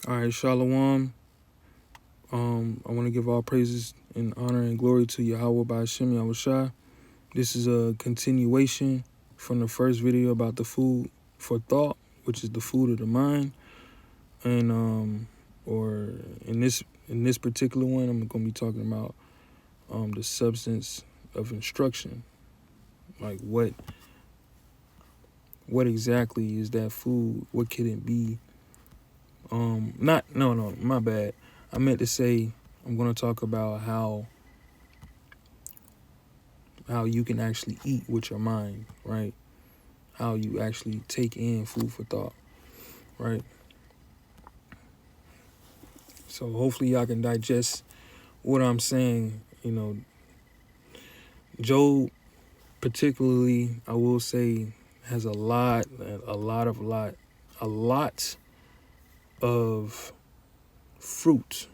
All right, Shalom. I want to give all praises and honor and glory to YAHAWAH BAHASHAM YAHAWASHI. This is a continuation from the first video about the food for thought, which is the food of the mind. And or in this particular one, I'm going to be talking about the substance of instruction. Like what exactly is that food? What can it be? No, my bad. I meant to say I'm going to talk about how you can actually eat with your mind, right? How you actually take in food for thought, right? So hopefully y'all can digest what I'm saying. You know, Job particularly, I will say, has a lot of fruit,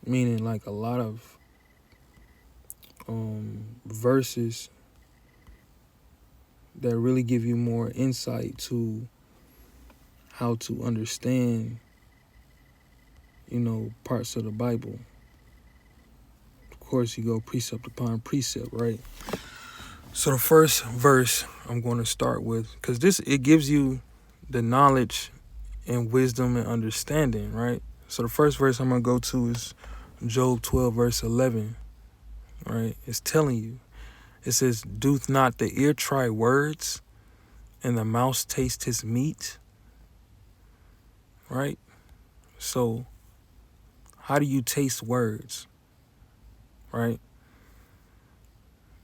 meaning like a lot of verses that really give you more insight to how to understand, you know, parts of the Bible. Of course, you go precept upon precept, right? So the first verse I'm going to start with, because it gives you the knowledge and wisdom and understanding, right? So the first verse I'm going to go to is Job 12, verse 11, right? It's telling you. It says, "Doth not the ear try words, and the mouth taste his meat?" Right? So how do you taste words? Right?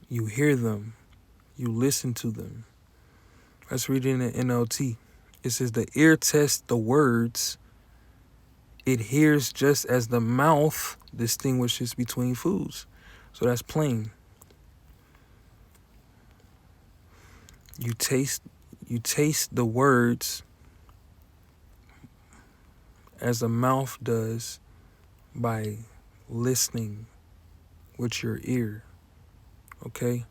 You hear them. You listen to them. Let's read it in the NLT. It says, "The ear tests the words. It hears just as the mouth distinguishes between foods." So that's plain. You taste the words as the mouth does by listening with your ear. Okay?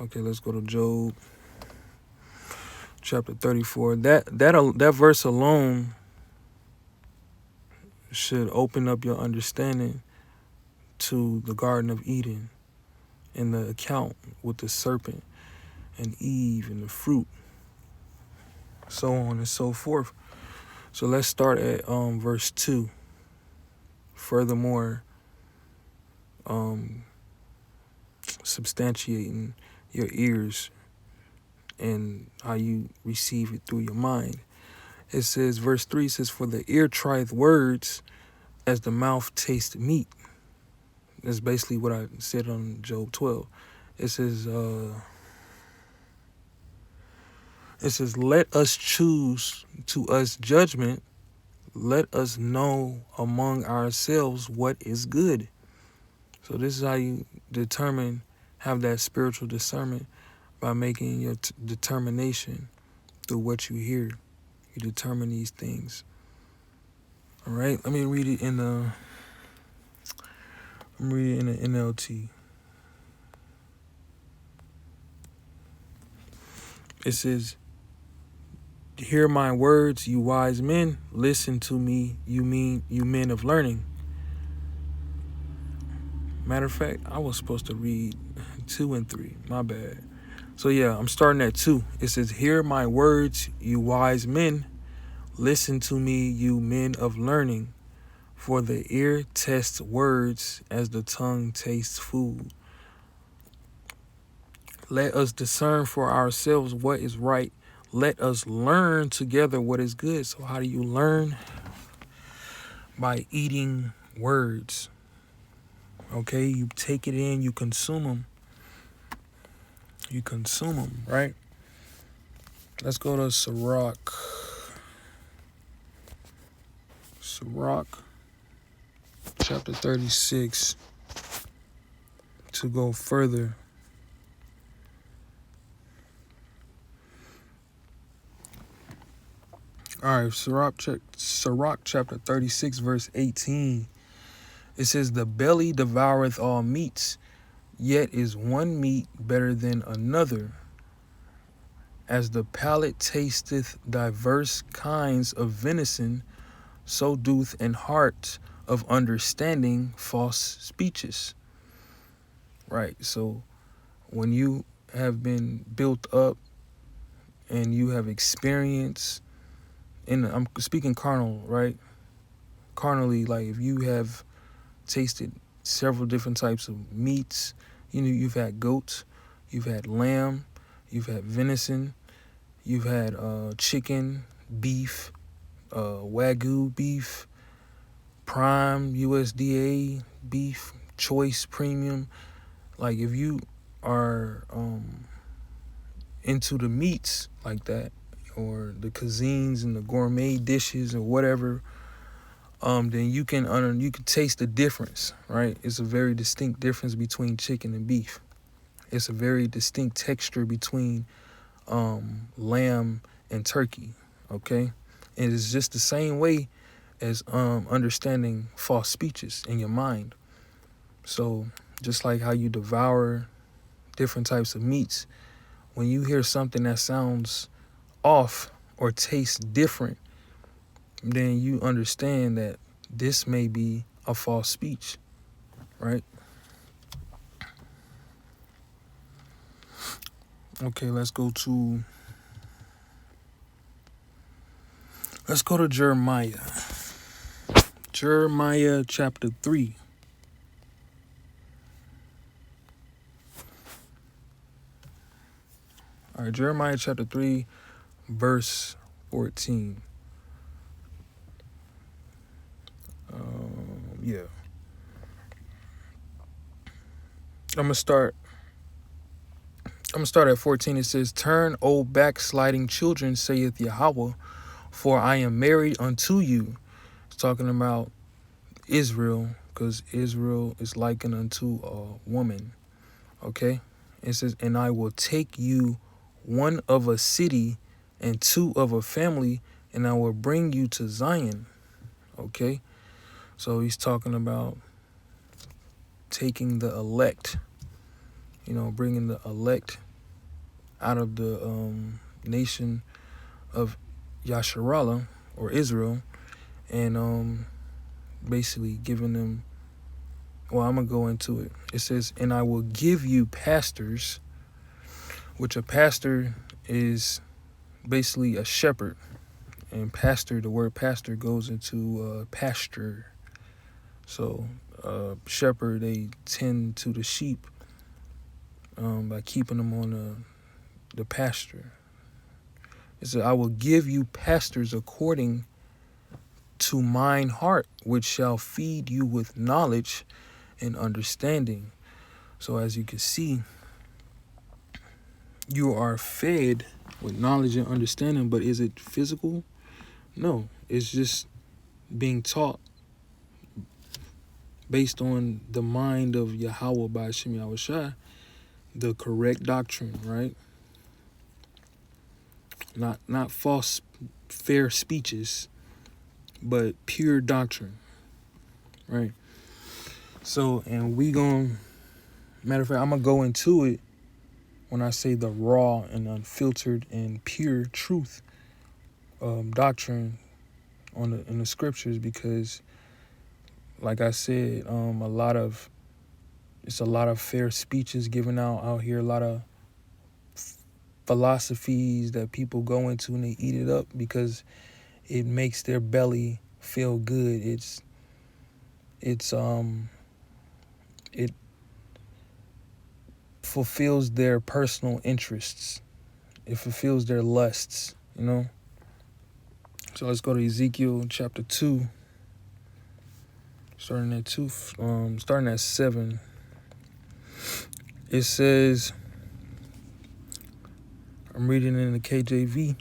Okay, let's go to Job chapter 34. That verse alone should open up your understanding to the Garden of Eden and the account with the serpent and Eve and the fruit, so on and so forth. So let's start at verse 2. Furthermore, substantiating your ears and how you receive it through your mind. It says, verse 3 says, "For the ear trieth words as the mouth tastes meat." That's basically what I said on Job 12. It says, "Let us choose to us judgment. Let us know among ourselves what is good." So this is how you have that spiritual discernment, by making your determination through what you hear. You determine these things. All right, let me read it in the NLT. It says, "Hear my words, you wise men. Listen to me, you men of learning." Matter of fact, I was supposed to read 2 and 3. My bad. So yeah, I'm starting at 2. It says, "Hear my words, you wise men. Listen to me, you men of learning. For the ear tests words as the tongue tastes food. Let us discern for ourselves what is right. Let us learn together what is good." So how do you learn? By eating words. Okay, you take it in, you consume them. You consume them, right? Let's go to Sirach. Sirach, chapter 36, to go further. All right, Sirach chapter 36, verse 18. It says, "The belly devoureth all meats, yet is one meat better than another. As the palate tasteth diverse kinds of venison, so doth an heart of understanding false speeches. Right. So when you have been built up and you have experienced, and I'm speaking carnal, right? Carnally, like if you have tasted several different types of meats, you've had goats, you've had lamb, you've had venison, you've had chicken, beef, Wagyu beef, prime, USDA beef, choice, premium. Like if you are into the meats like that, or the cuisines and the gourmet dishes or whatever, then you can taste the difference, right? It's a very distinct difference between chicken and beef. It's a very distinct texture between lamb and turkey, okay? And it's just the same way as understanding false speeches in your mind. So just like how you devour different types of meats, when you hear something that sounds off or tastes different, then you understand that this may be a false speech, right? Okay, let's go to Jeremiah. Jeremiah chapter 3. All right, Jeremiah chapter 3, verse 14. Yeah. I'm gonna start at 14. It says, "Turn, O backsliding children, saith Yahawah, for I am married unto you." It's talking about Israel, because Israel is likened unto a woman. Okay? It says, "And I will take you one of a city and two of a family, and I will bring you to Zion." Okay? So he's talking about taking the elect, bringing the elect out of the nation of Yasharallah or Israel, and basically giving them, well, I'm going to go into it. It says, "And I will give you pastors," which a pastor is basically a shepherd. And pastor, the word pastor goes into pasture. So shepherd, they tend to the sheep by keeping them on the pasture. It says, "I will give you pastors according to mine heart, which shall feed you with knowledge and understanding." So as you can see, you are fed with knowledge and understanding, but is it physical? No, it's just being taught based on the mind of Yahawah BAHASHAM YAHAWASHI, the correct doctrine, right? Not false, fair speeches, but pure doctrine, right? So, and matter of fact, I'm gonna go into it when I say the raw and unfiltered and pure truth doctrine in the scriptures, because like I said, it's a lot of fair speeches given out here, a lot of philosophies that people go into and they eat it up because it makes their belly feel good. It fulfills their personal interests. It fulfills their lusts, So let's go to Ezekiel chapter 2, starting at 7. It says, I'm reading in the KJV.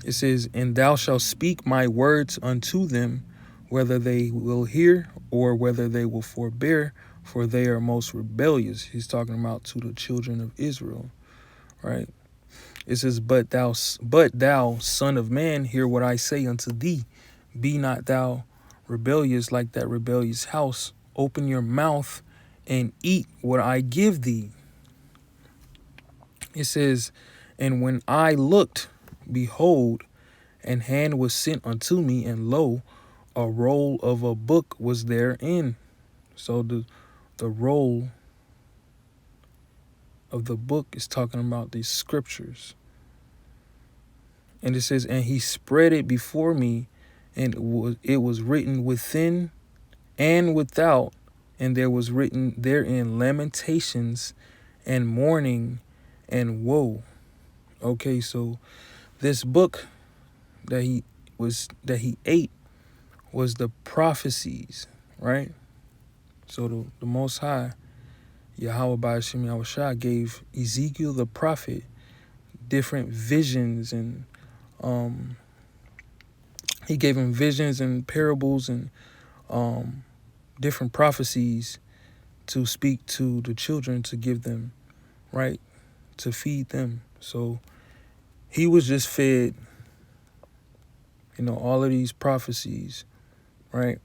It says, "And thou shalt speak my words unto them, whether they will hear or whether they will forbear, for they are most rebellious." He's talking about to the children of Israel, right? It says, but thou, son of man, hear what I say unto thee. Be not thou rebellious like that rebellious house. Open your mouth and eat what I give thee." It says, And when I looked, behold, an hand was sent unto me, and lo, a roll of a book was therein. So the roll of the book is talking about these scriptures. And it says, and he spread it before me, and it was written within and without, and there was written therein lamentations and mourning and woe. Okay, so this book that he ate was the prophecies, right? So the Most High, YAHAWAH BAHASHAM YAHAWASHI, gave Ezekiel the prophet different visions, and he gave him visions and parables and different prophecies to speak to the children, to give them, right, to feed them. So he was just fed, all of these prophecies, right?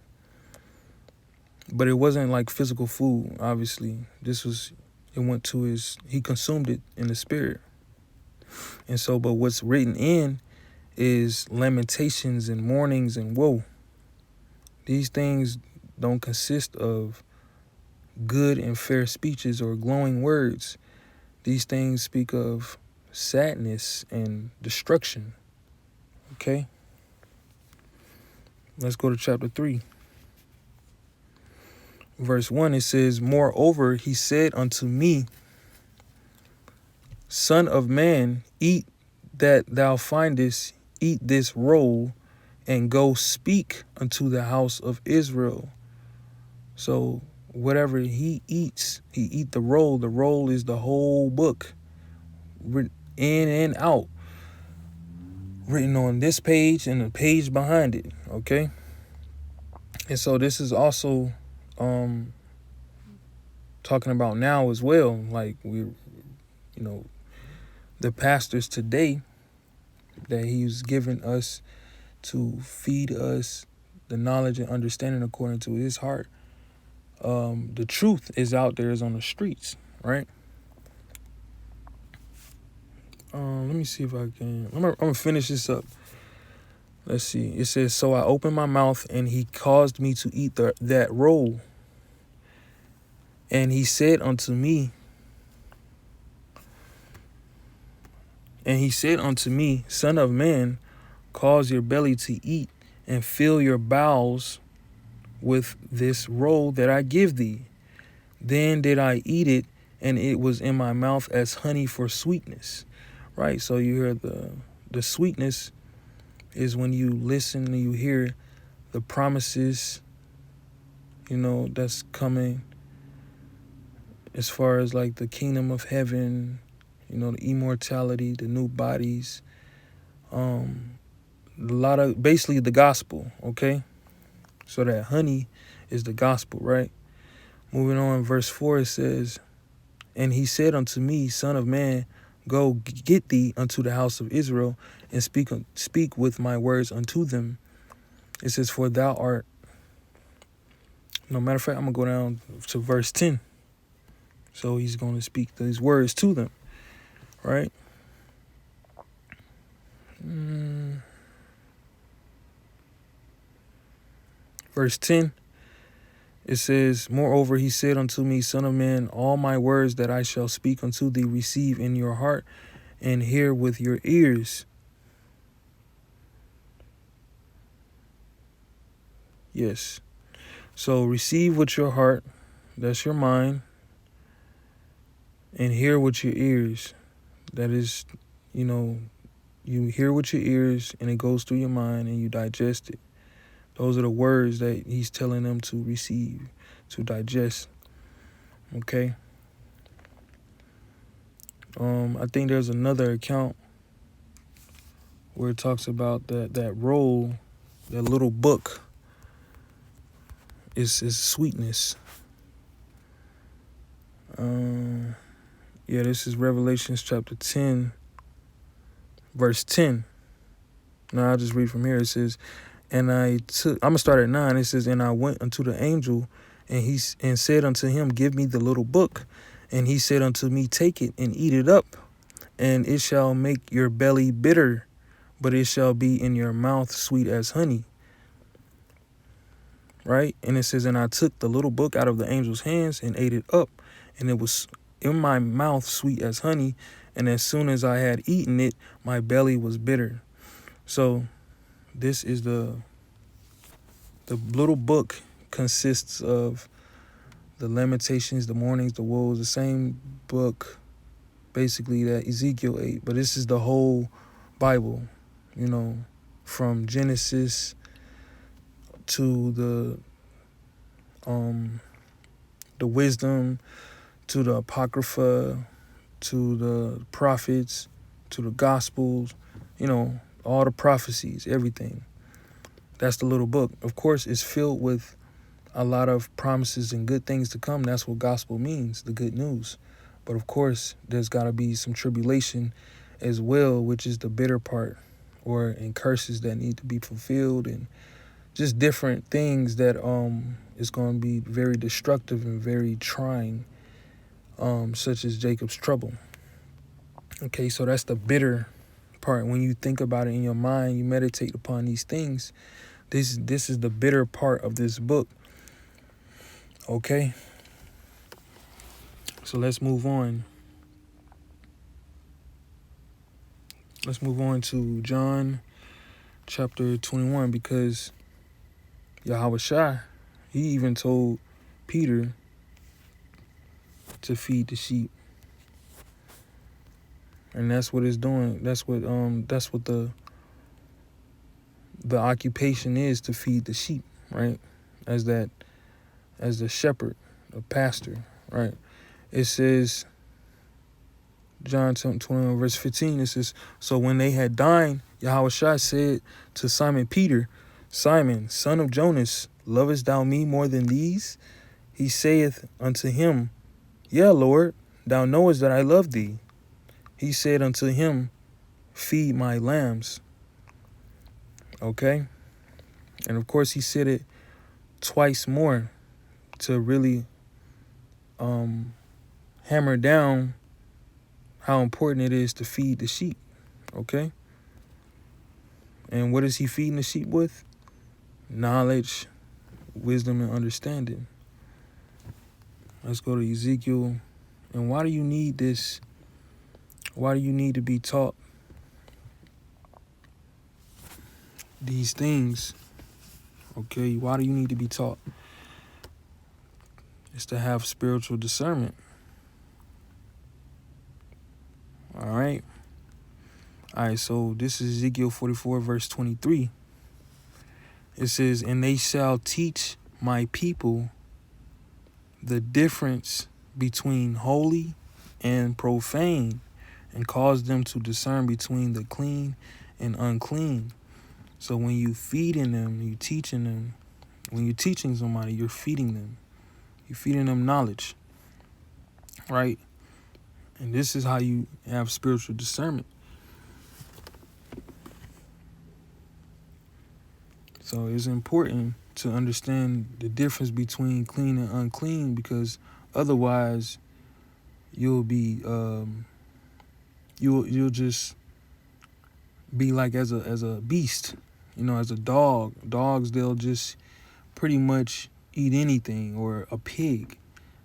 But it wasn't like physical food, obviously. It went to he consumed it in the spirit. And so, but what's written in is lamentations and mournings and woe. These things don't consist of good and fair speeches or glowing words. These things speak of sadness and destruction. Okay? Let's go to chapter 3. Verse 1, it says, moreover, he said unto me, Son of man, eat that thou findest, eat this roll, and go speak unto the house of Israel. So whatever he eats, he eat the roll. The roll is the whole book, in and out, written on this page and the page behind it, okay? And so this is also talking about now as well. Like the pastors today that he's given us to feed us the knowledge and understanding according to his heart. The truth is out there, is on the streets, right? Let me see if I can. I'm gonna finish this up. Let's see. It says, so I opened my mouth, and he caused me to eat that roll. And he said unto me, Son of man, cause your belly to eat, and fill your bowels with this roll that I give thee. Then did I eat it, and it was in my mouth as honey for sweetness. Right? So you hear the sweetness is when you listen and you hear the promises, that's coming as far as like the kingdom of heaven, the immortality, the new bodies, a lot of basically the gospel, okay? So that honey is the gospel, right? Moving on, verse 4, it says, and he said unto me, Son of man, go get thee unto the house of Israel, and speak with my words unto them. It says, for thou art. No, matter of fact, I'm going to go down to verse 10. So he's going to speak these words to them, right? Verse 10, it says, moreover, he said unto me, Son of man, all my words that I shall speak unto thee receive in your heart, and hear with your ears. Yes. So receive with your heart, that's your mind, and hear with your ears. That is, you hear with your ears, and it goes through your mind, and you digest it. Those are the words that he's telling them to receive, to digest. Okay. I think there's another account where it talks about that roll, that little book, is sweetness. This is Revelations chapter 10, verse 10. Now I'll just read from here. It says, I'm gonna start at 9. It says, and I went unto the angel, and said unto him, give me the little book. And he said unto me, take it and eat it up, And it shall make your belly bitter, but it shall be in your mouth sweet as honey. Right? And it says, and I took the little book out of the angel's hands and ate it up, and it was in my mouth sweet as honey. And as soon as I had eaten it, my belly was bitter. So this is the little book consists of the Lamentations, the Mournings, the Woes, the same book basically that Ezekiel ate. But this is the whole Bible, you know, from Genesis to the wisdom, to the Apocrypha, to the prophets, to the Gospels, you know, all the prophecies, everything. That's the little book. Of course, it's filled with a lot of promises and good things to come. That's what gospel means, the good news. But of course, there's got to be some tribulation as well, which is the bitter part, and curses that need to be fulfilled, and just different things that is going to be very destructive and very trying, such as Jacob's trouble. Okay, so that's the bitter part. When you think about it in your mind, you meditate upon these things. This is the bitter part of this book. Okay, so let's move on. Let's move on to John chapter 21, because YAHAWASHI, he even told Peter to feed the sheep. And that's what it's doing. That's what the occupation is, to feed the sheep, right? As the shepherd, the pastor, right? It says, John 21 verse 15, it says, so when they had dined, YAHAWASHI said to Simon Peter, Simon, son of Jonas, lovest thou me more than these? He saith unto him, Yea, Lord, thou knowest that I love thee. He said unto him, feed my lambs. Okay? And of course he said it twice more to really hammer down how important it is to feed the sheep. Okay? And what is he feeding the sheep with? Knowledge, wisdom, and understanding. Let's go to Ezekiel. And why do you need this? Why do you need to be taught these things? Okay, why do you need to be taught? It's to have spiritual discernment. All right. All right, so this is Ezekiel 44, verse 23. It says, and they shall teach my people the difference between holy and profane, and cause them to discern between the clean and unclean. So when you feeding them, you teaching them. When you're teaching somebody, you're feeding them. You're feeding them knowledge, right? And this is how you have spiritual discernment. So it's important to understand the difference between clean and unclean, because otherwise you'll be you'll just be like as a beast, you know, as a dog. Dogs, they'll just pretty much eat anything, or a pig.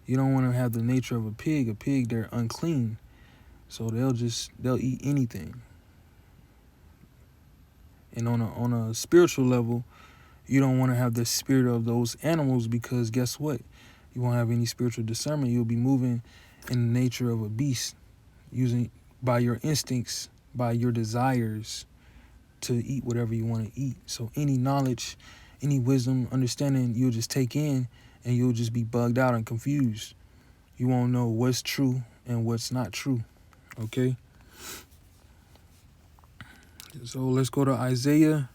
You don't want to have the nature of a pig. A pig, they're unclean. So they'll eat anything. And on a spiritual level, you don't want to have the spirit of those animals, because guess what? You won't have any spiritual discernment. You'll be moving in the nature of a beast, using by your instincts, by your desires to eat whatever you want to eat. So any knowledge, any wisdom, understanding, you'll just take in, and you'll just be bugged out and confused. You won't know what's true and what's not true. Okay? So let's go to Isaiah.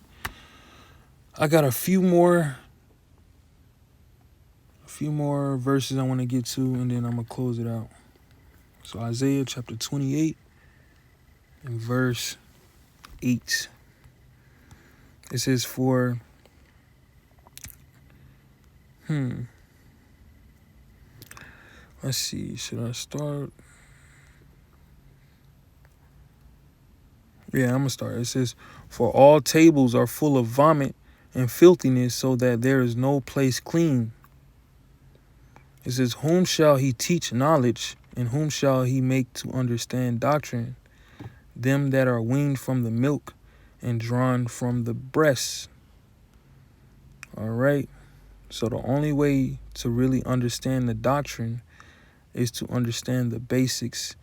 I got a few more verses I want to get to, and then I'm going to close it out. So Isaiah chapter 28 and verse 8. It says, let's see, should I start? Yeah, I'm going to start. It says, for all tables are full of vomit and filthiness, so that there is no place clean. It says, whom shall he teach knowledge, and whom shall he make to understand doctrine? Them that are weaned from the milk and drawn from the breasts. All right. So the only way to really understand the doctrine is to understand the basics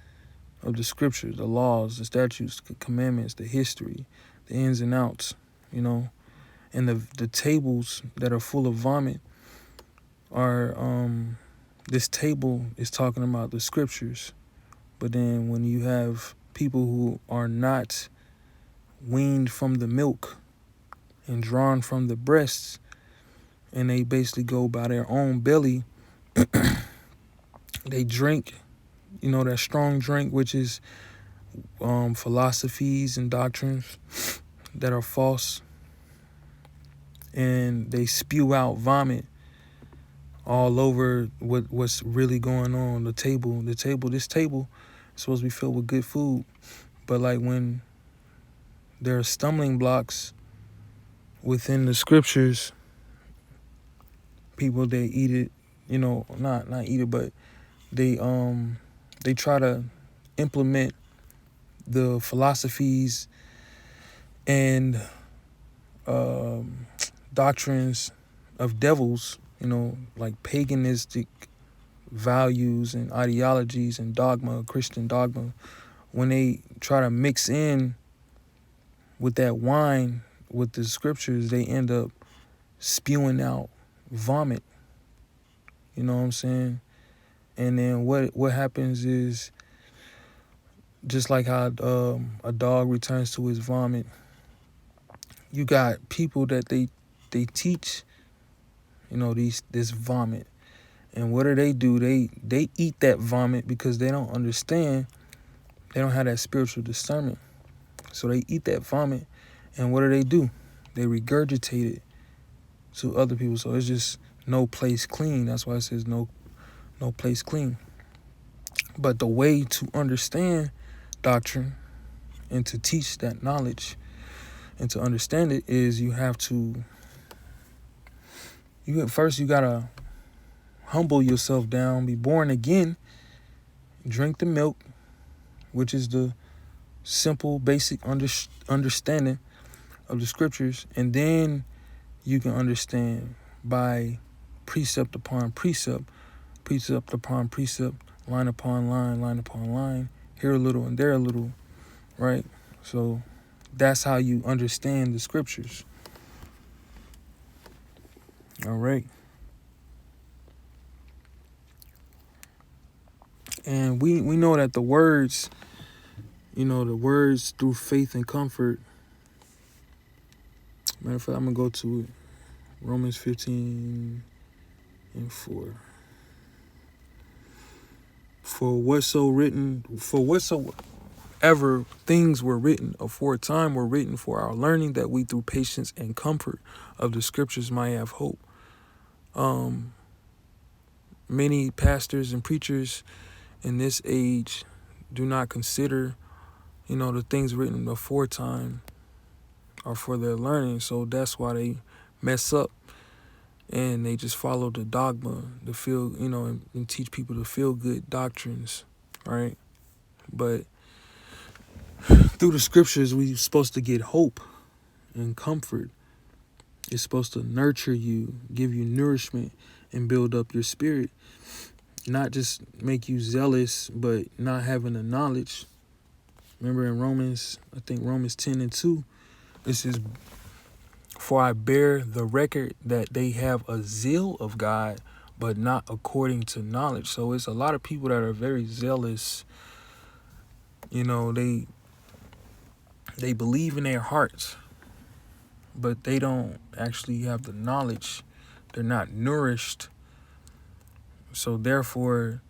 of the scriptures, the laws, the statutes, the commandments, the history, the ins and outs, you know. And the tables that are full of vomit are, this table is talking about the scriptures. But then when you have people who are not weaned from the milk and drawn from the breasts, and they basically go by their own belly, they drink, you know, that strong drink, which is philosophies and doctrines that are false, and they spew out vomit all over what's really going on. This table is supposed to be filled with good food, but like when there are stumbling blocks within the scriptures, people, they eat it, you know, not eat it, but they try to implement the philosophies and doctrines of devils, you know, like paganistic values and ideologies and dogma, Christian dogma. When they try to mix in with that wine with the scriptures, they end up spewing out vomit. You know what I'm saying? And then what happens is, just like how a dog returns to his vomit, you got people that they teach, you know, this vomit. And what do? They eat that vomit because they don't understand. They don't have that spiritual discernment. So they eat that vomit, and what do? They regurgitate it to other people. So it's just no place clean. That's why it says no place clean. But the way to understand doctrine and to teach that knowledge and to understand it is you gotta humble yourself down, be born again, drink the milk, which is the simple, basic understanding of the scriptures, and then you can understand by precept upon precept, precept upon precept, line upon line, line upon line, here a little and there a little, right? So that's how you understand the scriptures. All right. And we know that the words, you know, the words through faith and comfort. Matter of fact, I'm going to go to it. Romans 15:4. For whatsoever things were written aforetime were written for our learning, that we through patience and comfort of the scriptures might have hope. Many pastors and preachers in this age do not consider, you know, the things written aforetime are for their learning. So that's why they mess up, and they just follow the dogma to feel, you know, and teach people to feel good doctrines, right? But through the scriptures, we're supposed to get hope and comfort. It's supposed to nurture you, give you nourishment, and build up your spirit. Not just make you zealous, but not having the knowledge. Remember in Romans 10:2, it says, for I bear the record that they have a zeal of God, but not according to knowledge. So it's a lot of people that are very zealous. You know, they believe in their hearts, but they don't actually have the knowledge. They're not nourished. So therefore,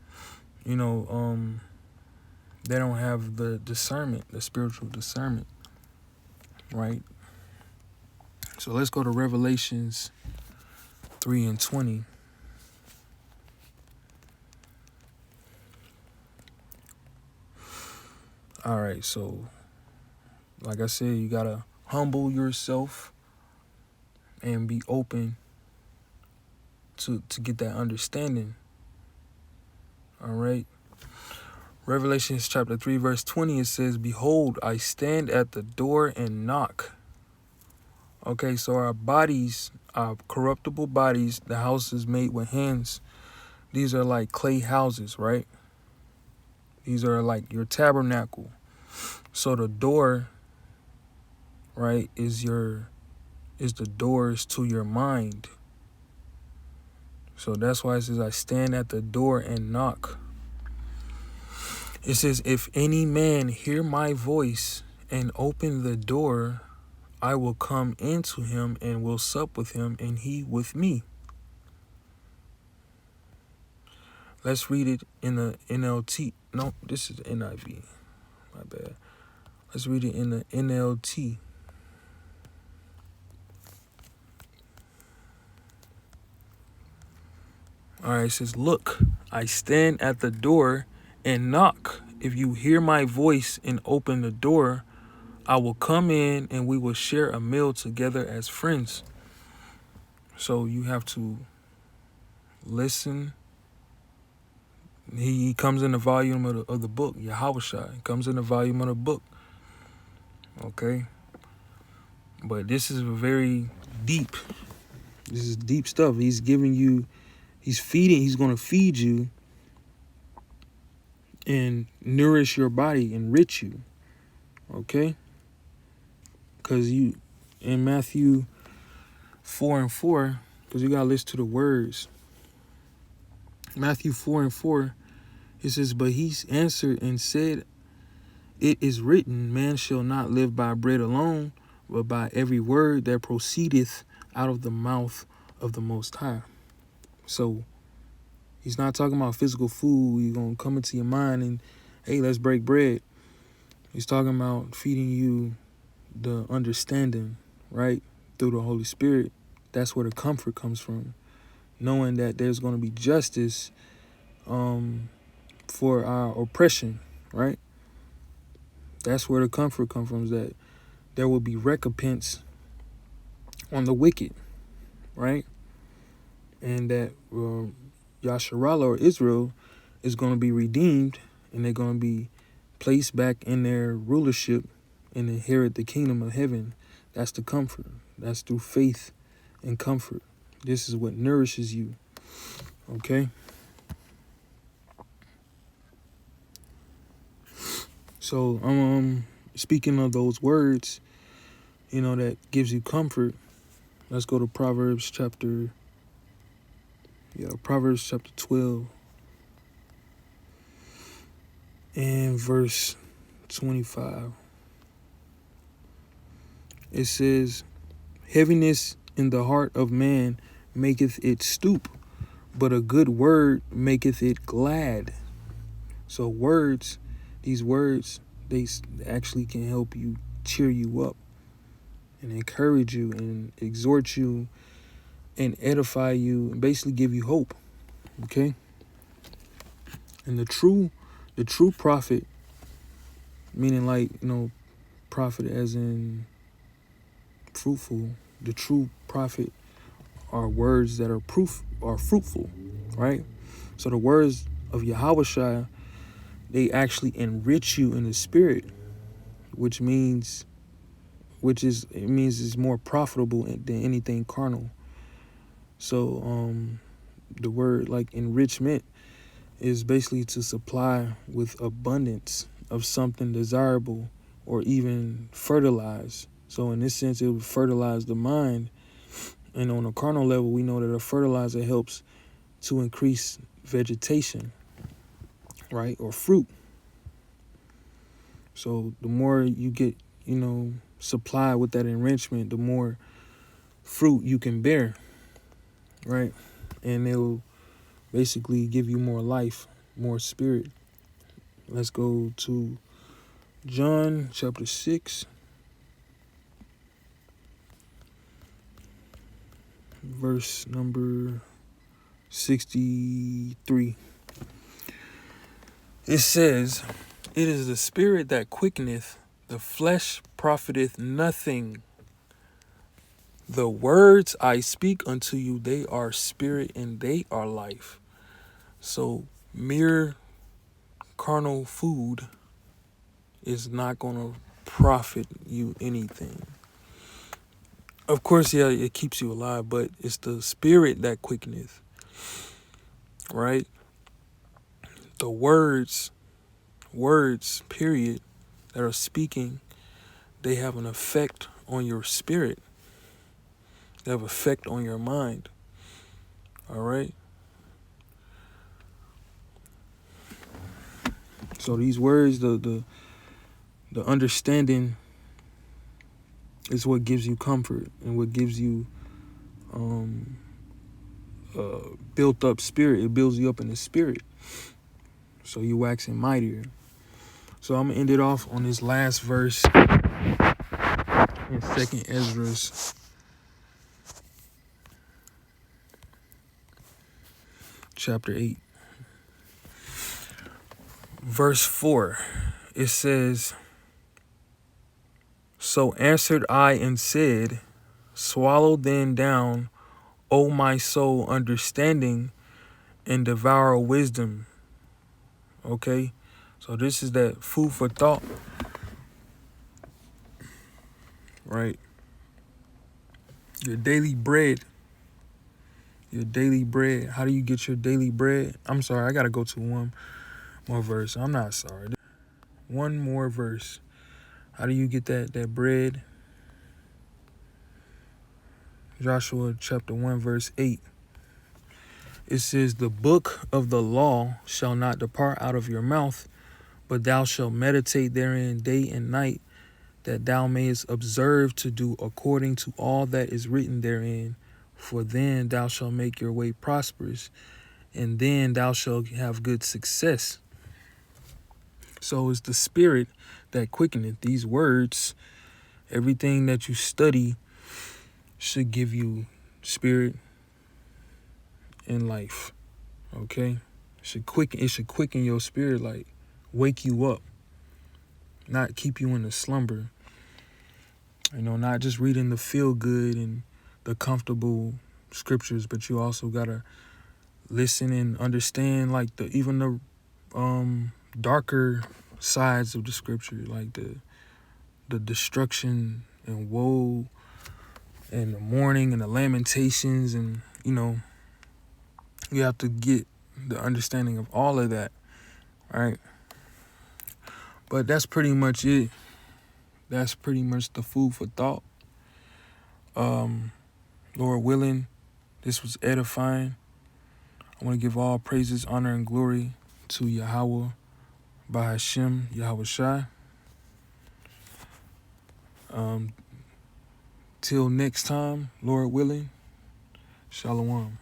you know, they don't have the discernment, the spiritual discernment, right? So let's go to Revelations 3:20. All right, so Like I said, you gotta humble yourself and be open to get that understanding. All right. Revelations chapter 3, verse 20, it says, "Behold, I stand at the door and knock." Okay, so our bodies, our corruptible bodies, the houses made with hands, these are like clay houses, right? These are like your tabernacle. So the door, right, is the doors to your mind. So that's why it says, "I stand at the door and knock." It says, "If any man hear my voice and open the door, I will come into him and will sup with him and he with me." Let's read it in the NLT. No, this is the NIV. My bad. Let's read it in the NLT. All right, it says, "Look, I stand at the door and knock. If you hear my voice and open the door, I will come in and we will share a meal together as friends." So you have to listen. He comes in the volume of the book, YAHAWASHI. He comes in the volume of the book. Okay? But this is very deep. This is deep stuff. He's giving you, he's going to feed you and nourish your body, enrich you. Okay? Because you, in Matthew 4:4, because you got to listen to the words. Matthew 4:4, it says, "But he answered and said, It is written, man shall not live by bread alone, but by every word that proceedeth out of the mouth of the Most High." So he's not talking about physical food. You're going to come into your mind and, hey, let's break bread. He's talking about feeding you the understanding, right, through the Holy Spirit. That's where the comfort comes from, knowing that there's going to be justice for our oppression, right? That's where the comfort comes from, is that there will be recompense on the wicked, right? And that Yasharallah, or Israel, is going to be redeemed, and they're going to be placed back in their rulership and inherit the kingdom of heaven. That's the comfort. That's through faith and comfort. This is what nourishes you, okay? So speaking of those words, that gives you comfort, let's go to Proverbs chapter 12 and verse 25. It says, "Heaviness in the heart of man maketh it stoop, but a good word maketh it glad." So these words, they actually can help you, cheer you up and encourage you and exhort you and edify you and basically give you hope. Okay? And the true prophet, meaning like, prophet as in fruitful, the true prophet are words that are fruitful, right? So the words of Yahawashi, they actually enrich you in the spirit, which means it's more profitable than anything carnal. So the word like enrichment is basically to supply with abundance of something desirable or even fertilize. So in this sense, it would fertilize the mind. And on a carnal level, we know that a fertilizer helps to increase vegetation, right, or fruit. So the more you get, supply with that enrichment, the more fruit you can bear, right? And it'll basically give you more life, more spirit. Let's go to John chapter 6, verse number 63. It says, "It is the spirit that quickeneth, The flesh profiteth nothing. The words I speak unto you, they are spirit and they are life. So mere carnal food is not going to profit you anything. Of course, yeah, it keeps you alive, but it's the spirit that quickeneth, right? The words, period, that are speaking, they have an effect on your spirit. They have effect on your mind, all right? So these words, the understanding is what gives you comfort and what gives you built up spirit. It builds you up in the spirit. So you waxing mightier. So I'm gonna end it off on this last verse in 2nd Ezra chapter 8. Verse 4. It says, so answered I and said, swallow then down, O my soul, understanding, and devour wisdom. Okay? So this is that food for thought. Right? Your daily bread. Your daily bread. How do you get your daily bread? I'm sorry, I gotta go to one more verse. I'm not sorry. One more verse. How do you get that bread? Joshua chapter 1 verse 8. It says, the book of the law shall not depart out of your mouth, but thou shalt meditate therein day and night, that thou mayest observe to do according to all that is written therein. For then thou shalt make your way prosperous, and then thou shalt have good success. So it's the spirit that quickeneth. These words, everything that you study should give you spirit and life. Okay? It should quicken your spirit, like wake you up, not keep you in a slumber. You know, not just reading the feel good and the comfortable scriptures, but you also gotta listen and understand like even the darker sides of the scripture, like the destruction and woe and the mourning and the lamentations, and you know, you have to get the understanding of all of that, right? But that's pretty much it. That's pretty much the food for thought. Lord willing, this was edifying. I want to give all praises, honor, and glory to YAHAWAH, BAHASHAM, YAHAWASHI. Till next time, Lord willing, Shalom.